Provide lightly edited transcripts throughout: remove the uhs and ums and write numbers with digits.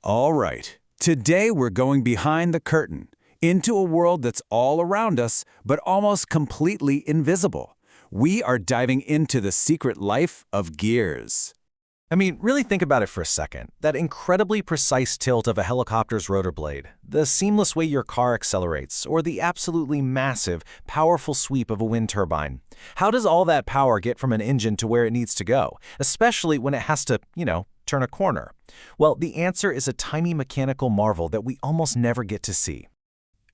All right, today we're going behind the curtain, into a world that's all around us, but almost completely invisible. We are diving into the secret life of gears. I mean, really think about it for a second. That incredibly precise tilt of a helicopter's rotor blade, the seamless way your car accelerates, or the absolutely massive, powerful sweep of a wind turbine. How does all that power get from an engine to where it needs to go, especially when it has to, turn a corner? Well, the answer is a tiny mechanical marvel that we almost never get to see.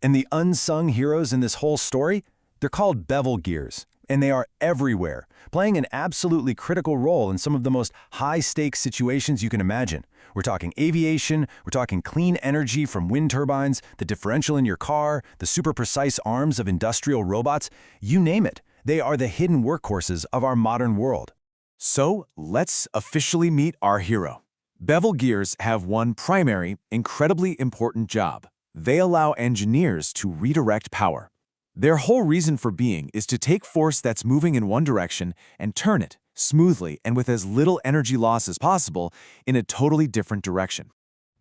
And the unsung heroes in this whole story? They're called bevel gears, and they are everywhere, playing an absolutely critical role in some of the most high-stakes situations you can imagine. We're talking aviation, we're talking clean energy from wind turbines, the differential in your car, the super precise arms of industrial robots, you name it. They are the hidden workhorses of our modern world. So, let's officially meet our hero. Bevel gears have one primary, incredibly important job. They allow engineers to redirect power. Their whole reason for being is to take force that's moving in one direction and turn it, smoothly and with as little energy loss as possible, in a totally different direction.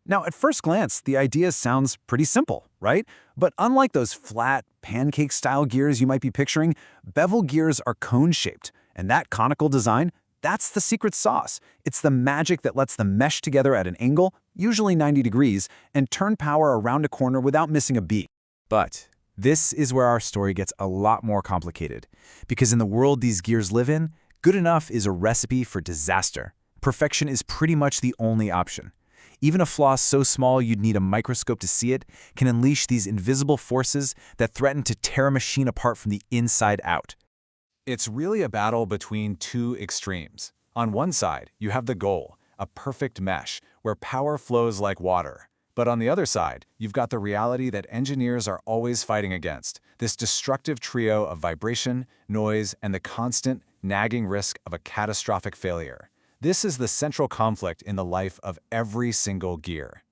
Now, at first glance, the idea sounds pretty simple, right? But unlike those flat, pancake-style gears you might be picturing, bevel gears are cone-shaped, and that conical design, that's the secret sauce. It's the magic that lets them mesh together at an angle, usually 90 degrees, and turn power around a corner without missing a beat. But this is where our story gets a lot more complicated, because in the world these gears live in, good enough is a recipe for disaster. Perfection is pretty much the only option. Even a flaw so small you'd need a microscope to see it can unleash these invisible forces that threaten to tear a machine apart from the inside out. It's really a battle between two extremes. On one side, you have the goal, a perfect mesh where power flows like water. But on the other side, you've got the reality that engineers are always fighting against, this destructive trio of vibration, noise, and the constant, nagging risk of a catastrophic failure. This is the central conflict in the life of every single gear.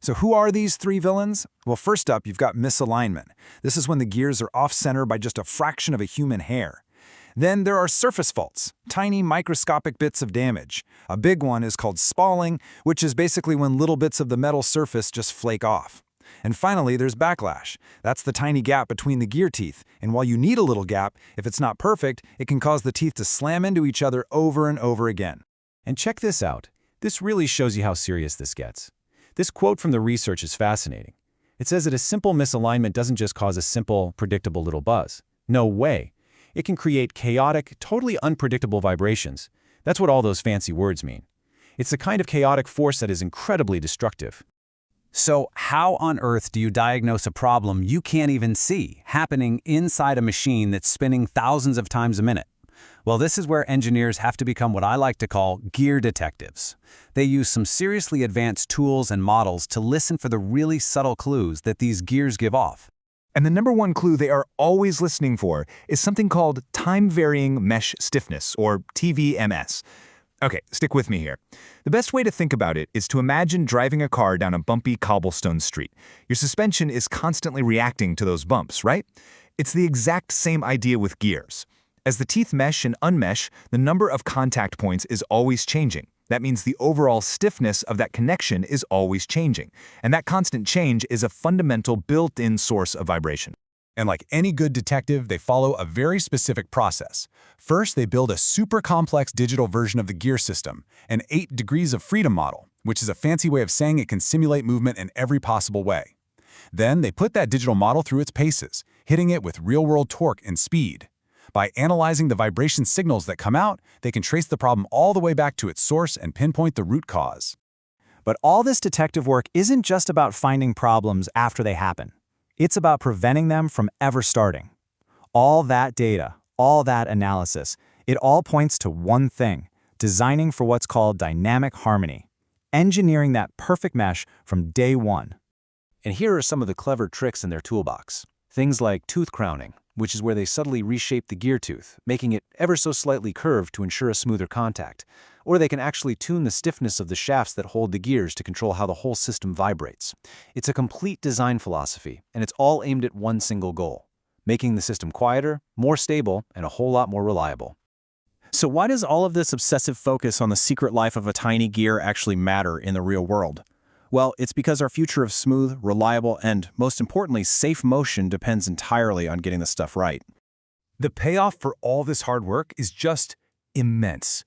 So who are these three villains? Well, first up, you've got misalignment. This is when the gears are off-center by just a fraction of a human hair. Then there are surface faults, tiny microscopic bits of damage. A big one is called spalling, which is basically when little bits of the metal surface just flake off. And finally, there's backlash. That's the tiny gap between the gear teeth, and while you need a little gap, if it's not perfect, it can cause the teeth to slam into each other over and over again. And check this out. This really shows you how serious this gets. This quote from the research is fascinating. It says that a simple misalignment doesn't just cause a simple, predictable little buzz. No way. It can create chaotic, totally unpredictable vibrations. That's what all those fancy words mean. It's the kind of chaotic force that is incredibly destructive. So how on earth do you diagnose a problem you can't even see happening inside a machine that's spinning thousands of times a minute? Well, this is where engineers have to become what I like to call gear detectives. They use some seriously advanced tools and models to listen for the really subtle clues that these gears give off. And the number one clue they are always listening for is something called time-varying mesh stiffness, or TVMS. Okay, stick with me here. The best way to think about it is to imagine driving a car down a bumpy cobblestone street. Your suspension is constantly reacting to those bumps, right? It's the exact same idea with gears. As the teeth mesh and unmesh, the number of contact points is always changing. That means the overall stiffness of that connection is always changing. And that constant change is a fundamental built-in source of vibration. And like any good detective, they follow a very specific process. First, they build a super complex digital version of the gear system, an 8 degrees of freedom model, which is a fancy way of saying it can simulate movement in every possible way. Then they put that digital model through its paces, hitting it with real-world torque and speed. By analyzing the vibration signals that come out, they can trace the problem all the way back to its source and pinpoint the root cause. But all this detective work isn't just about finding problems after they happen. It's about preventing them from ever starting. All that data, all that analysis, it all points to one thing: designing for what's called dynamic harmony, engineering that perfect mesh from day one. And here are some of the clever tricks in their toolbox. Things like tooth crowning, which is where they subtly reshape the gear tooth, making it ever so slightly curved to ensure a smoother contact. Or they can actually tune the stiffness of the shafts that hold the gears to control how the whole system vibrates. It's a complete design philosophy, and it's all aimed at one single goal: making the system quieter, more stable, and a whole lot more reliable. So why does all of this obsessive focus on the secret life of a tiny gear actually matter in the real world? Well, it's because our future of smooth, reliable, and, most importantly, safe motion depends entirely on getting this stuff right. The payoff for all this hard work is just immense.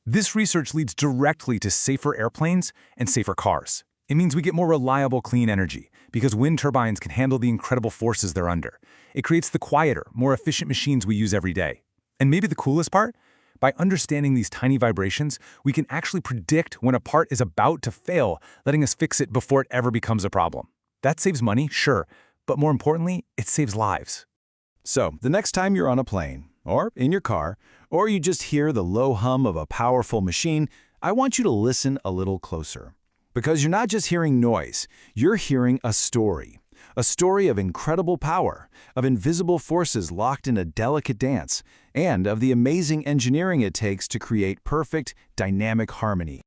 This research leads directly to safer airplanes and safer cars. It means we get more reliable, clean energy because wind turbines can handle the incredible forces they're under. It creates the quieter, more efficient machines we use every day. And maybe the coolest part? By understanding these tiny vibrations, we can actually predict when a part is about to fail, letting us fix it before it ever becomes a problem. That saves money, sure, but more importantly, it saves lives. So, the next time you're on a plane, or in your car, or you just hear the low hum of a powerful machine, I want you to listen a little closer. Because you're not just hearing noise, you're hearing a story. A story of incredible power, of invisible forces locked in a delicate dance, and of the amazing engineering it takes to create perfect, dynamic harmony.